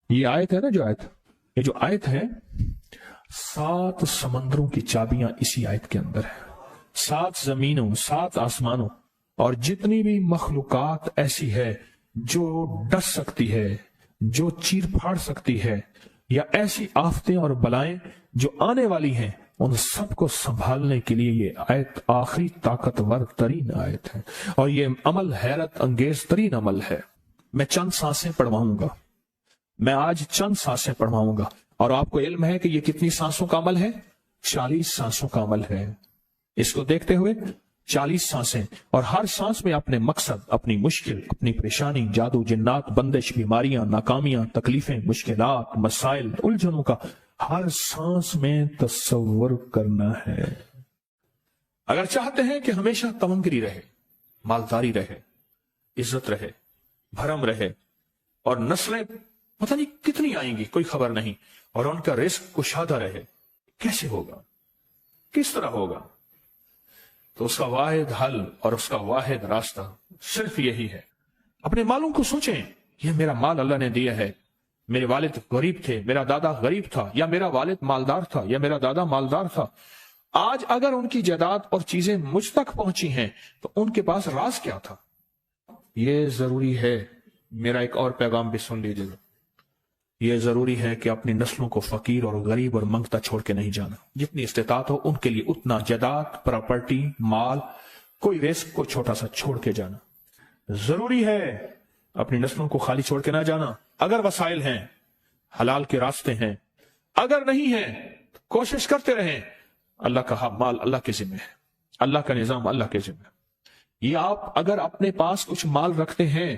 یہ آیت ہے نا، یہ جو آیت ہے، 7 سمندروں کی چابیاں اسی آیت کے اندر ہے، 7 زمینوں، 7 آسمانوں، اور جتنی بھی مخلوقات ایسی ہے جو ڈس سکتی ہے، جو چیر پھاڑ سکتی ہے، یا ایسی آفتیں اور بلائیں جو آنے والی ہیں، ان سب کو سنبھالنے کے لیے یہ آیت آخری طاقتور ترین آیت ہے، اور یہ عمل حیرت انگیز ترین عمل ہے۔ میں چند سانسیں پڑھواؤں گا، میں آج چند سانسیں پڑھواؤں گا، اور آپ کو علم ہے کہ یہ کتنی سانسوں کا عمل ہے؟ 40 سانسوں کا عمل ہے۔ اس کو دیکھتے ہوئے 40 سانسیں، اور ہر سانس میں اپنے مقصد، اپنی مشکل، اپنی پریشانی، جادو، جنات، بندش، بیماریاں، ناکامیاں، تکلیفیں، مشکلات، مسائل، الجھنوں کا ہر سانس میں تصور کرنا ہے۔ اگر چاہتے ہیں کہ ہمیشہ تمنگری رہے، مالداری رہے، عزت رہے، بھرم رہے، اور نسلیں پتہ نہیں کتنی آئیں گی کوئی خبر نہیں، اور ان کا رزق کشادہ رہے، کیسے ہوگا؟ کس طرح ہوگا؟ تو اس کا واحد حل اور اس کا واحد راستہ صرف یہی ہے۔ اپنے مالوں کو سوچیں، یہ میرا مال اللہ نے دیا ہے، میرے والد غریب تھے، میرا دادا غریب تھا، یا میرا والد مالدار تھا، یا میرا دادا مالدار تھا، آج اگر ان کی جائیداد اور چیزیں مجھ تک پہنچی ہیں تو ان کے پاس راز کیا تھا؟ یہ ضروری ہے، میرا ایک اور پیغام بھی سن لیجیے، یہ ضروری ہے کہ اپنی نسلوں کو فقیر اور غریب اور منگتا چھوڑ کے نہیں جانا۔ جتنی استطاعت ہو ان کے لیے اتنا جائیداد، پراپرٹی، مال، کوئی رزق کو چھوٹا سا چھوڑ کے جانا ضروری ہے۔ اپنی نسلوں کو خالی چھوڑ کے نہ جانا۔ اگر وسائل ہیں، حلال کے راستے ہیں، اگر نہیں ہیں تو کوشش کرتے رہیں۔ اللہ کا مال اللہ کے ذمہ ہے، اللہ کا نظام اللہ کے ذمہ ہے۔ یہ آپ اگر اپنے پاس کچھ مال رکھتے ہیں،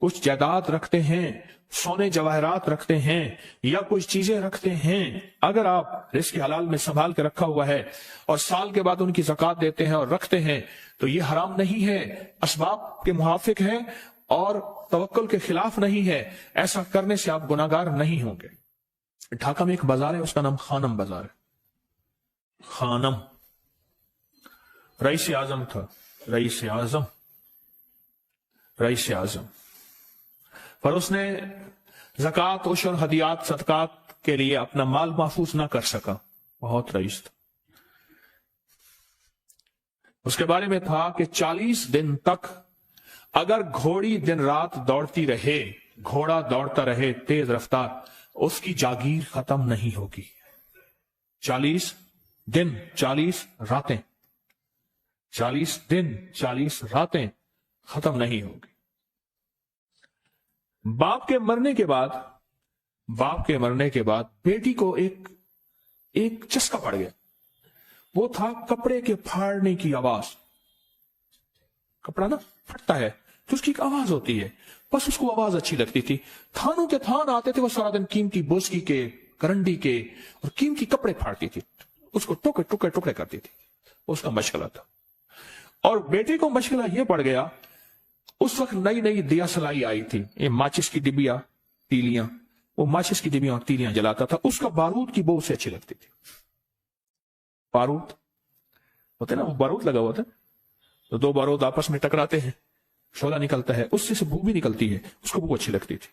کچھ جائیداد رکھتے ہیں، سونے جواہرات رکھتے ہیں، یا کچھ چیزیں رکھتے ہیں، اگر آپ رزق حلال میں سنبھال کے رکھا ہوا ہے اور سال کے بعد ان کی زکوٰۃ دیتے ہیں اور رکھتے ہیں، تو یہ حرام نہیں ہے، اسباب کے موافق ہے اور توکل کے خلاف نہیں ہے۔ ایسا کرنے سے آپ گناہگار نہیں ہوں گے۔ ڈھاکہ میں ایک بازار ہے، اس کا نام خانم بازار ہے۔ خانم رئیس اعظم تھا، رئیس اعظم، پر اس نے زکوٰۃ، عشر، ہدیات، صدقات کے لیے اپنا مال محفوظ نہ کر سکا، بہت رئیس تھا۔ اس کے بارے میں تھا کہ 40 دن تک اگر گھوڑی دن رات دوڑتی رہے، گھوڑا دوڑتا رہے تیز رفتار، اس کی جاگیر ختم نہیں ہوگی۔ 40 دن 40 راتیں، 40 دن 40 راتیں ختم نہیں ہوگی۔ باپ کے مرنے کے بعد بیٹی کو ایک چسکا پڑ گیا، وہ تھا کپڑے کے پھاڑنے کی آواز۔ کپڑا نا پھٹتا ہے تو اس کی ایک آواز ہوتی ہے، بس اس کو آواز اچھی لگتی تھی۔ تھانوں کے تھان آتے تھے، وہ سارا دن قیمتی بوسکی کے، کرنڈی کے اور قیمتی کپڑے پھاڑتی تھی، اس کو ٹکڑے کرتی تھی، اس کا مشغلہ تھا۔ اور بیٹے کو مشغلہ یہ پڑ گیا، اس وقت نئی دیا سلائی آئی تھی، یہ ماچس کی ڈبیاں، تیلیاں، وہ ماچس کی ڈبیاں اور تیلیاں جلاتا تھا، اس کا بارود کی بو اسے اچھی لگتی تھی۔ بارود ہوتے نا، وہ بارود لگا ہوا تھا، تو 2 بارود آپس میں ٹکراتے ہیں، شعلہ نکلتا ہے، اس سے بو بھی نکلتی ہے، اس کو بو اچھی لگتی تھی۔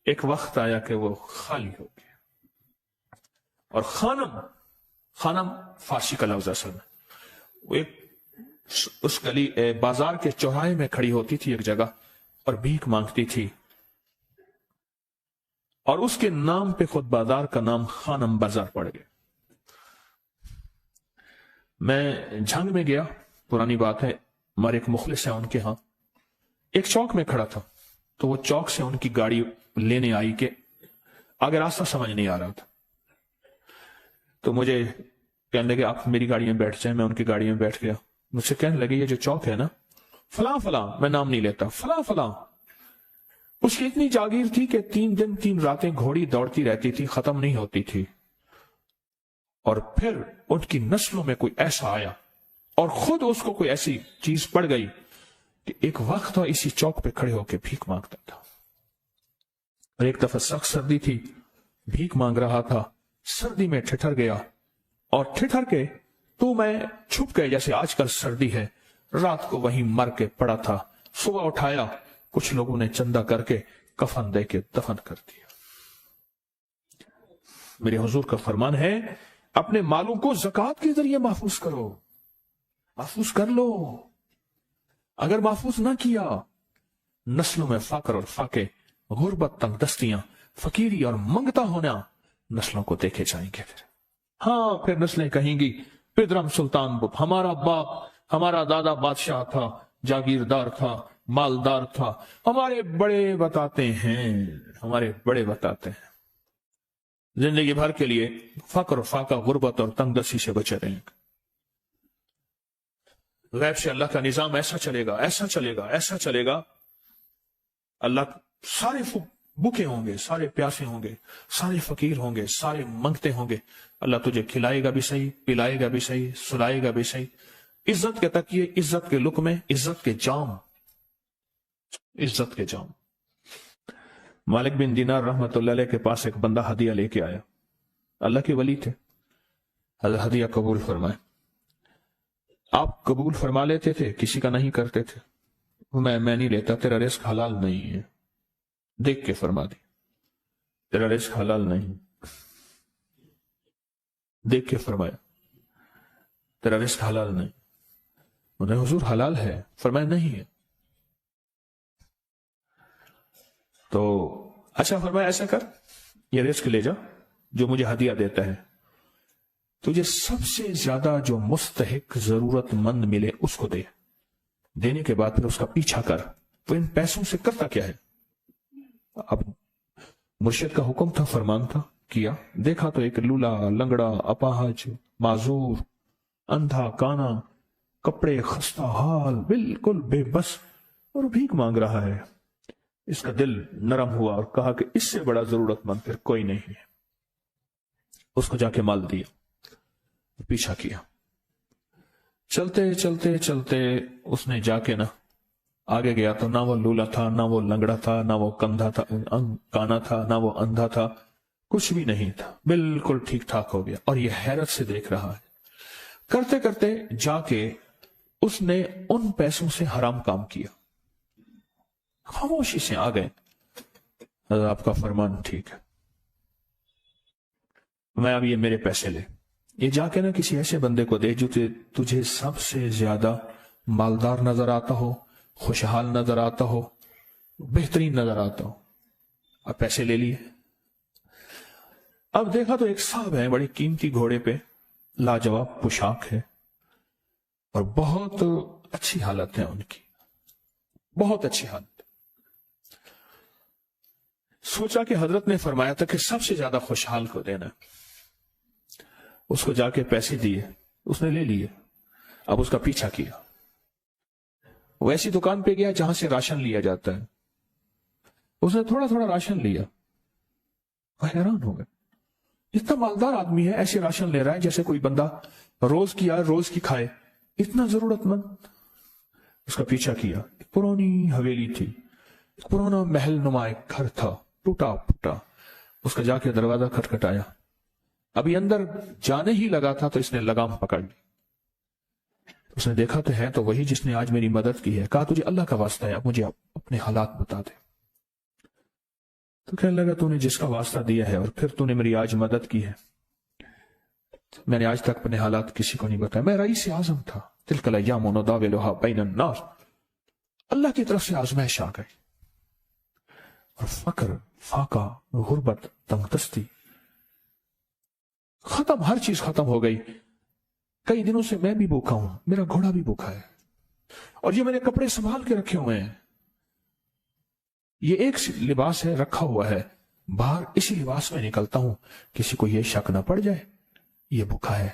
ایک وقت آیا کہ وہ خالی ہو گیا، اور خانم فارسی کا لفظ اصل میں، وہ ایک اس گلی بازار کے چوراہے میں کھڑی ہوتی تھی ایک جگہ اور بھیک مانگتی تھی، اور اس کے نام پہ خود بازار کا نام خانم بازار پڑ گیا۔ میں جھنگ میں گیا، پرانی بات ہے، ہمارے ایک مخلص ہے ان کے ہاں، ایک چوک میں کھڑا تھا، تو وہ چوک سے ان کی گاڑی لینے آئی کہ آگے راستہ سمجھ نہیں آ رہا تھا، تو مجھے کہنے لگے آپ میری گاڑی میں بیٹھ جائیں۔ میں ان کی گاڑی میں بیٹھ گیا، مجھ سے کہنے لگے یہ جو چوک ہے نا، فلاں، میں نام نہیں لیتا، فلاں، اس کی اتنی جاگیر تھی کہ 3 دن 3 راتیں گھوڑی دوڑتی رہتی تھی، ختم نہیں ہوتی تھی۔ اور پھر ان کی نسلوں میں کوئی ایسا آیا اور خود اس کو کوئی ایسی چیز پڑ گئی کہ ایک وقت اسی چوک پہ کھڑے ہو کے بھیک مانگتا تھا۔ اور ایک دفعہ سخت سردی تھی، بھیک مانگ رہا تھا، سردی میں ٹھٹر گیا، اور ٹھٹر کے تو میں چھپ گئے، جیسے آج کل سردی ہے، رات کو وہیں مر کے پڑا تھا۔ صبح اٹھایا، کچھ لوگوں نے چندہ کر کے کفن دے کے دفن کر دیا۔ میرے حضور کا فرمان ہے اپنے مالوں کو زکات کے ذریعے محفوظ کرو، محفوظ کر لو۔ اگر محفوظ نہ کیا، نسلوں میں فقر اور فاقے، غربت، تنگ دستیاں، فقیری اور منگتا ہونا نسلوں کو دیکھے جائیں گے۔ ہاں، پھر نسلیں کہیں گی پدرم سلطان بت، ہمارا باپ، ہمارا دادا بادشاہ تھا، جاگیردار تھا، مالدار تھا، ہمارے بڑے بتاتے ہیں زندگی بھر کے لیے فقر، فاقہ، غربت اور تنگ دستی سے بچے رہیں گے۔ غیب سے اللہ کا نظام ایسا چلے گا، ایسا چلے گا، ایسا چلے گا، اللہ سارے بھوکے ہوں گے، سارے پیاسے ہوں گے، سارے فقیر ہوں گے، سارے منگتے ہوں گے، اللہ تجھے کھلائے گا بھی صحیح، پلائے گا بھی صحیح، سلائے گا بھی صحیح، عزت کے تکیے، عزت کے لقمے، عزت کے جام، عزت کے جام۔ مالک بن دینار رحمت اللہ علیہ کے پاس ایک بندہ ہدیہ لے کے آیا، اللہ کے ولی تھے، ہدیہ قبول فرمائے۔ آپ قبول فرما لیتے تھے، کسی کا نہیں کرتے تھے؟ میں نہیں لیتا، تیرا رزق حلال نہیں ہے، دیکھ کے فرما دی، تیرا رزق حلال نہیں، دیکھ کے فرمایا تیرا رزق حلال نہیں۔ انہیں حضور حلال ہے، فرمایا نہیں ہے۔ تو اچھا فرمایا ایسا کر، یہ رزق لے جا جو مجھے ہدیہ دیتا ہے، تجھے سب سے زیادہ جو مستحق ضرورت مند ملے اس کو دے، دینے کے بعد پھر اس کا پیچھا کر، وہ ان پیسوں سے کرتا کیا ہے؟ اب مرشد کا حکم تھا، فرمان تھا، کیا، دیکھا تو ایک لولا، لنگڑا، اپاہج، معذور، اندھا، کانا، کپڑے خستہ حال، بالکل بے بس، اور بھیک مانگ رہا ہے۔ اس کا دل نرم ہوا اور کہا کہ اس سے بڑا ضرورت مند پھر کوئی نہیں ہے۔ اس کو جا کے مال دیا، پیچھا کیا، چلتے چلتے چلتے اس نے جا کے آگے گیا تو نہ وہ لولا تھا، نہ وہ لنگڑا تھا، نہ وہ کندھا تھا، کانا تھا، نہ وہ اندھا تھا، کچھ بھی نہیں تھا، بالکل ٹھیک ٹھاک ہو گیا، اور یہ حیرت سے دیکھ رہا ہے۔ کرتے کرتے جا کے اس نے ان پیسوں سے حرام کام کیا، خاموشی سے آ گئے، آپ کا فرمان ٹھیک ہے، میں اب یہ میرے پیسے لے، یہ جا کے کسی ایسے بندے کو دے جو تجھے سب سے زیادہ مالدار نظر آتا ہو، خوشحال نظر آتا ہو، بہترین نظر آتا ہو۔ اب پیسے لے لیے، اب دیکھا تو ایک صاحب ہے، بڑی قیمتی گھوڑے پہ، لاجواب پوشاک ہے، اور بہت اچھی حالت ہے ان کی، بہت اچھی حالت۔ سوچا کہ حضرت نے فرمایا تھا کہ سب سے زیادہ خوشحال کو دینا، اس کو جا کے پیسے دیے، اس نے لے لیے، اب اس کا پیچھا کیا، وہ ایسی دکان پہ گیا جہاں سے راشن لیا جاتا ہے، اس نے تھوڑا تھوڑا راشن لیا، وہ حیران ہو گئے، اتنا مالدار آدمی ہے، ایسے راشن لے رہا ہے جیسے کوئی بندہ روز کی کھائے، اتنا ضرورت مند۔ اس کا پیچھا کیا، ایک پرانی حویلی تھی، ایک پرانا محل نما ایک گھر تھا، ٹوٹا پھوٹا، اس کا جا کے دروازہ کھٹکھٹایا، ابھی اندر جانے ہی لگا تھا تو اس نے لگام پکڑ لی، اس نے دیکھا تو ہے تو وہی جس نے آج میری مدد کی ہے، کہا تجھے اللہ کا واسطہ ہے، اب مجھے اپنے حالات بتا دے۔ تو کہنے لگا تو نے جس کا واسطہ دیا ہے اور پھر تو نے میری آج مدد کی ہے، میں نے آج تک اپنے حالات کسی کو نہیں بتایا، میں رئیس اعظم تھا، تلک الایام نداولها بین الناس، اللہ کی طرف سے آزمائش آ گئی، اور فقر، فاقہ، غربت، تنگ دستی ختم، ہر چیز ختم ہو گئی۔ کئی دنوں سے میں بھی بھوکا ہوں، میرا گھوڑا بھی بھوکا ہے، اور یہ میں نے کپڑے سنبھال کے رکھے ہوئے ہیں، یہ ایک لباس ہے رکھا ہوا ہے، باہر اسی لباس میں نکلتا ہوں، کسی کو یہ شک نہ پڑ جائے یہ بھوکا ہے،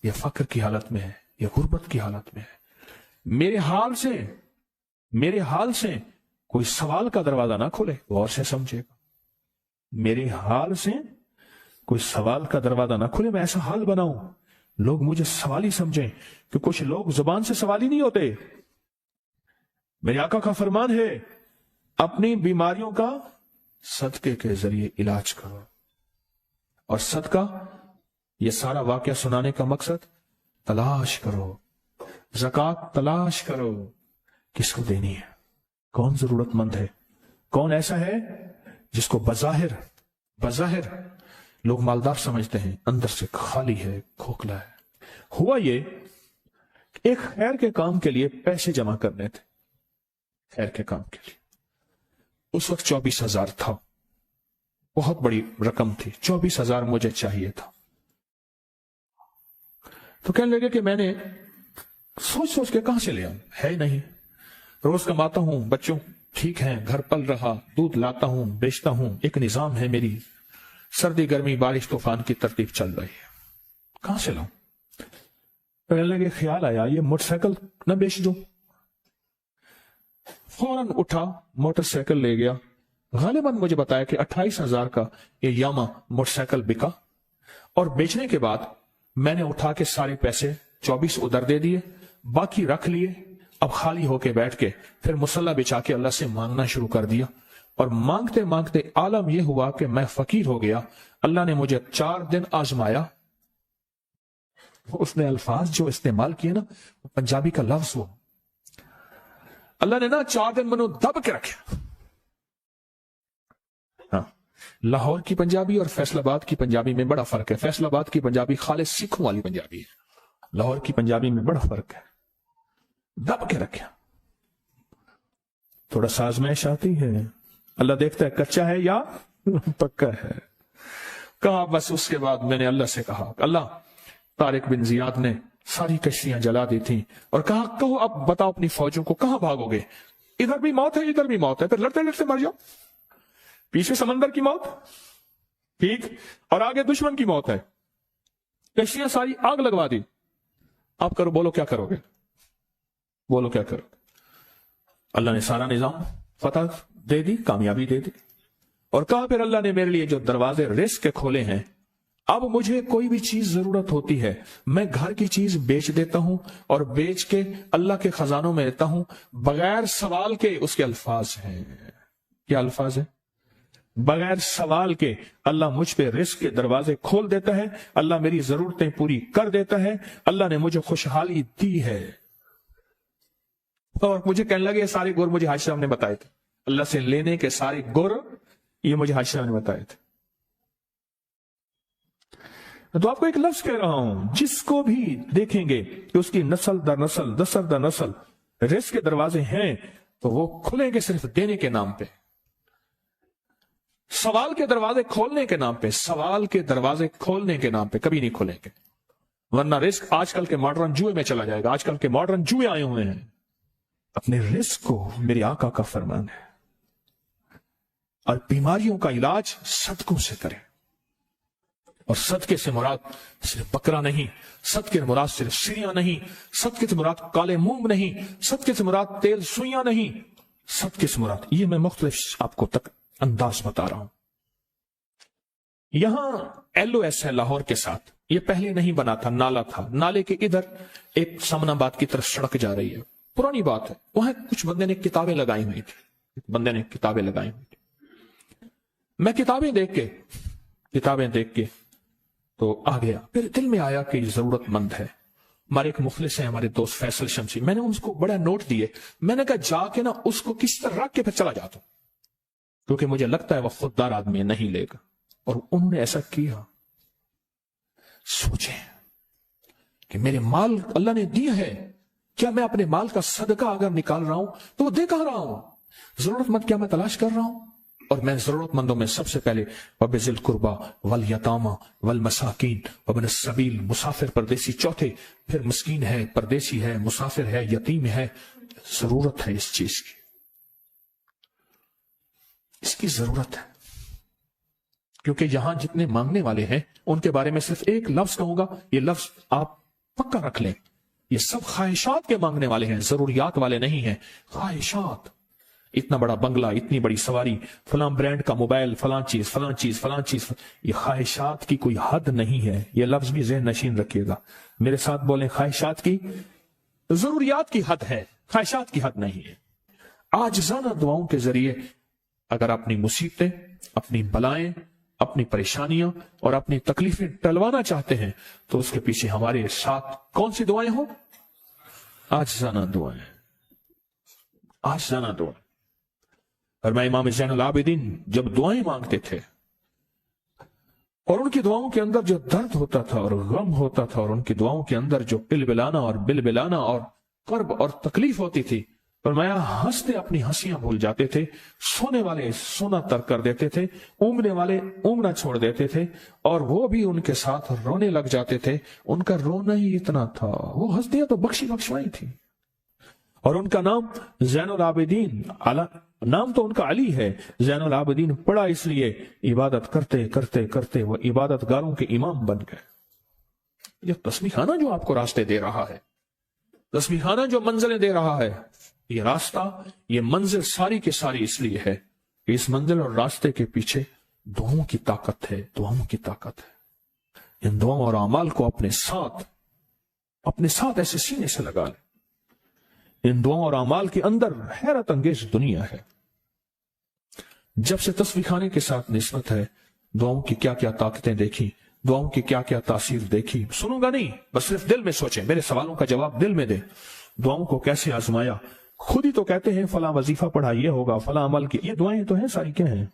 یہ فقر کی حالت میں ہے، یہ غربت کی حالت میں ہے۔ میرے حال سے کوئی سوال کا دروازہ نہ کھولے، غور سے سمجھے گا، میرے حال سے کوئی سوال کا دروازہ نہ کھولے، میں ایسا حال بناؤں لوگ مجھے سوالی سمجھیں، کہ کچھ لوگ زبان سے سوالی نہیں ہوتے۔ میرے آقا کا فرمان ہے اپنی بیماریوں کا صدقے کے ذریعے علاج کرو، اور صدقہ، یہ سارا واقعہ سنانے کا مقصد، تلاش کرو، زکوٰۃ تلاش کرو، کس کو دینی ہے، کون ضرورت مند ہے، کون ایسا ہے جس کو بظاہر لوگ مالدار سمجھتے ہیں، اندر سے خالی ہے، کھوکھلا ہے۔ ہوا یہ کہ ایک خیر کے کام کے لیے پیسے جمع کرنے تھے، خیر کے کام کے لیے۔ اس وقت 24,000 تھا، بہت بڑی رقم تھی، 24,000 مجھے چاہیے تھا۔ تو کہنے لگے کہ میں نے سوچ سوچ کے کہاں سے لے آؤں، ہے نہیں، روز کماتا ہوں، بچوں ٹھیک ہیں، گھر پل رہا، دودھ لاتا ہوں، بیچتا ہوں، ایک نظام ہے میری، سردی گرمی بارش طوفان کی ترتیب چل رہی ہے، کہاں سے لاؤں؟ کہنے لگے خیال آیا یہ موٹر سائیکل نہ بیچ دوں۔ فوراً اٹھا، موٹر سائیکل لے گیا، غالباً مجھے بتایا کہ 28,000 کا یہ یاما موٹر سائیکل بکا، اور بیچنے کے بعد میں نے اٹھا کے سارے پیسے 24 ادھر دے دیے، باقی رکھ لیے۔ اب خالی ہو کے بیٹھ کے پھر مصلی بچھا کے اللہ سے مانگنا شروع کر دیا، اور مانگتے مانگتے عالم یہ ہوا کہ میں فقیر ہو گیا۔ اللہ نے مجھے 4 دن آزمایا۔ اس نے الفاظ جو استعمال کیے نا، پنجابی کا لفظ ہو، اللہ نے نا 4 دن منو دب کے رکھا۔ ہاں، لاہور کی پنجابی اور فیصل آباد کی پنجابی میں بڑا فرق ہے۔ فیصل آباد کی پنجابی خالص سکھوں والی پنجابی ہے، لاہور کی پنجابی میں بڑا فرق ہے۔ دب کے رکھا، تھوڑا سا آزمائش آتی ہے، اللہ دیکھتا ہے کچا ہے یا پکا ہے۔ کہا بس اس کے بعد میں نے اللہ سے کہا، اللہ، طارق بن زیاد نے ساری کشتیاں جلا دی تھیں، اور کہا کہو اب بتاؤ اپنی فوجوں کو کہاں بھاگو گے، ادھر بھی موت ہے ادھر بھی موت ہے، پھر لڑتے لڑتے مر جاؤ، پیچھے سمندر کی موت ٹھیک، اور آگے دشمن کی موت ہے، کشتیاں ساری آگ لگوا دی، آپ کرو، بولو کیا کرو گے، بولو کیا کرو گے۔ اللہ نے سارا نظام فتح دے دی، کامیابی دے دی، اور کہا پھر اللہ نے میرے لیے جو دروازے رزق کے کھولے ہیں، اب مجھے کوئی بھی چیز ضرورت ہوتی ہے میں گھر کی چیز بیچ دیتا ہوں، اور بیچ کے اللہ کے خزانوں میں دیتا ہوں بغیر سوال کے۔ اس کے الفاظ ہیں، کیا الفاظ ہیں؟ بغیر سوال کے اللہ مجھ پہ رزق کے دروازے کھول دیتا ہے، اللہ میری ضرورتیں پوری کر دیتا ہے، اللہ نے مجھے خوشحالی دی ہے۔ اور مجھے کہنے لگے یہ سارے گر مجھے حاج صاحب نے بتائے تھے، اللہ سے لینے کے سارے گر یہ مجھے حاج صاحب نے بتائے تھے۔ تو آپ کو ایک لفظ کہہ رہا ہوں، جس کو بھی دیکھیں گے کہ اس کی نسل در نسل نسل در نسل رزق کے دروازے ہیں، تو وہ کھلیں گے صرف دینے کے نام پہ، سوال کے دروازے کھولنے کے نام پہ، سوال کے دروازے کھولنے کے نام پہ کبھی نہیں کھلیں گے، ورنہ رزق آج کل کے ماڈرن جوئے میں چلا جائے گا۔ آج کل کے ماڈرن جوئے آئے ہوئے ہیں، اپنے رزق کو میرے آقا کا فرمان ہے، اور بیماریوں کا علاج صدقوں سے کریں، اور صدقے سے مراد صرف بکرا نہیں، صدقے سے مراد صرف سریاں نہیں، صدقے سے مراد کالے مونگ نہیں، صدقے سے مراد تیل سوئیاں نہیں، صدقے سے مراد یہ میں مختلف آپ کو تک انداز بتا رہا ہوں۔ یہاں ایل او ایس ہے لاہور کے ساتھ، یہ پہلے نہیں بنا تھا، نالا تھا، نالے کے ادھر ایک سمن آباد کی طرف سڑک جا رہی ہے، پرانی بات ہے، وہاں کچھ بندے نے کتابیں لگائی ہوئی تھی، میں کتابیں دیکھ کے تو آ گیا، پھر دل میں آیا کہ یہ ضرورت مند ہے۔ ہمارے ایک مخلص ہیں، ہمارے دوست فیصل شمسی، میں نے اس کو بڑا نوٹ دیے، میں نے کہا جا کے نا اس کو کس طرح رکھ کے پھر چلا جاتا ہوں، کیونکہ مجھے لگتا ہے وہ خوددار آدمی نہیں لے گا، اور انہوں نے ایسا کیا۔ سوچیں کہ میرے مال اللہ نے دیا ہے، کیا میں اپنے مال کا صدقہ اگر نکال رہا ہوں تو وہ دے کہاں رہا ہوں؟ ضرورت مند کیا میں تلاش کر رہا ہوں؟ اور میں ضرورت مندوں میں سب سے پہلے وَبِذِي الْقُرْبَى وَالْيَتَامَى وَالْمَسَاكِينَ وَابْنِ السَّبِيلِ، مسافر پردیسی چوتھے، پھر مسکین ہے، پردیسی ہے، مسافر ہے، یتیم ہے، ضرورت ہے اس چیز کی، اس کی ضرورت ہے، کیونکہ یہاں جتنے مانگنے والے ہیں ان کے بارے میں صرف ایک لفظ کہوں گا، یہ لفظ آپ پکا رکھ لیں، یہ سب خواہشات کے مانگنے والے ہیں، ضروریات والے نہیں ہیں، خواہشات۔ اتنا بڑا بنگلہ، اتنی بڑی سواری، فلاں برانڈ کا موبائل، فلاں چیز فلاں چیز فلاں چیز، یہ خواہشات کی کوئی حد نہیں ہے، یہ لفظ بھی ذہن نشین رکھیے گا، میرے ساتھ بولیں، خواہشات کی، ضروریات کی حد ہے، خواہشات کی حد نہیں ہے۔ عاجزانہ دعاؤں کے ذریعے اگر اپنی مصیبتیں، اپنی بلائیں، اپنی پریشانیاں اور اپنی تکلیفیں ٹلوانا چاہتے ہیں تو اس کے پیچھے ہمارے ساتھ کون سی دعائیں ہوں؟ عاجزانہ دعائیں، عاجزانہ دعائیں۔ اور میں امام زین العابدین جب دعائیں مانگتے تھے اور ان کی دعاؤں کے اندر جو درد ہوتا تھا اور غم ہوتا تھا، اور ان کی دعاؤں کے اندر جو بلبلانا اور کرب اور تکلیف ہوتی تھی، فرمایا ہنستے اپنی ہنسیاں بھول جاتے تھے، سونے والے سونا ترک کر دیتے تھے، اونگنے والے اونگنا چھوڑ دیتے تھے، اور وہ بھی ان کے ساتھ رونے لگ جاتے تھے۔ ان کا رونا ہی اتنا تھا، وہ ہنسیاں تو بخشوائی تھی۔ اور ان کا نام زین العابدین، نام تو ان کا علی ہے، زین العابدین پڑا اس لیے عبادت کرتے کرتے کرتے وہ عبادت گاروں کے امام بن گئے۔ یہ تسبیح خانہ جو آپ کو راستے دے رہا ہے، تسبیح خانہ جو منزلیں دے رہا ہے، یہ راستہ، یہ منزل ساری کی ساری اس لیے ہے کہ اس منزل اور راستے کے پیچھے دعاؤں کی طاقت ہے، دعاؤں کی طاقت ہے۔ ان دعاؤں اور اعمال کو اپنے ساتھ ایسے سینے سے لگا لیں۔ ان دعاؤں اور اعمال کے اندر حیرت انگیز دنیا ہے۔ جب سے تسبیح خانے کے ساتھ نسبت ہے، دعاؤں کی کیا کیا طاقتیں دیکھی، دعاؤں کی کیا کیا تاثیر دیکھی، سنوں گا نہیں، بس صرف دل میں سوچیں، میرے سوالوں کا جواب دل میں دیں۔ دعاؤں کو کیسے آزمایا، خود ہی تو کہتے ہیں فلاں وظیفہ پڑھا یہ ہوگا، فلاں عمل کی، یہ دعائیں تو ہیں، ساری کیا ہیں؟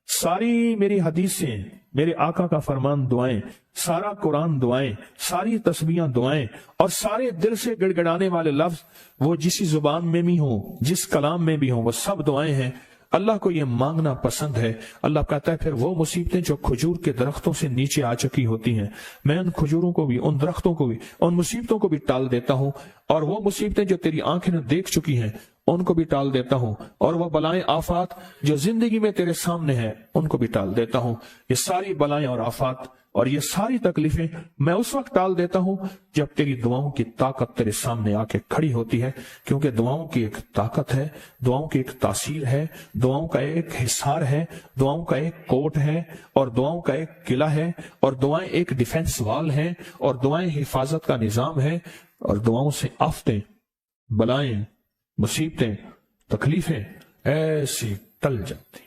ساری میری حدیثیں، میرے آقا کا فرمان دعائیں، سارا قرآن دعائیں، ساری تسبیحاں دعائیں، اور سارے دل سے گڑ گڑانے والے لفظ وہ جس زبان میں بھی ہوں، جس کلام میں بھی ہوں، وہ سب دعائیں ہیں۔ اللہ کو یہ مانگنا پسند ہے۔ اللہ کہتا ہے پھر وہ مصیبتیں جو کھجور کے درختوں سے نیچے آ چکی ہوتی ہیں، میں ان کھجوروں کو بھی، ان درختوں کو بھی، ان مصیبتوں کو بھی ٹال دیتا ہوں، اور وہ مصیبتیں جو تیری آنکھیں نے دیکھ چکی ہیں ان کو بھی ٹال دیتا ہوں، اور وہ بلائیں آفات جو زندگی میں تیرے سامنے ہیں ان کو بھی ٹال دیتا ہوں۔ یہ ساری بلائیں اور آفات اور یہ ساری تکلیفیں میں اس وقت ٹال دیتا ہوں جب تیری دعاؤں کی طاقت تیرے سامنے آ کے کھڑی ہوتی ہے، کیونکہ دعاؤں کی ایک طاقت ہے، دعاؤں کی ایک تاثیر ہے، دعاؤں کا ایک حصار ہے، دعاؤں کا ایک کوٹ ہے، اور دعاؤں کا ایک قلعہ ہے، اور دعائیں ایک ڈیفنس وال ہیں، اور دعائیں حفاظت کا نظام ہے، اور دعاؤں سے آفتیں، بلائیں، مصیبتیں، تکلیفیں ایسی ٹل جاتی۔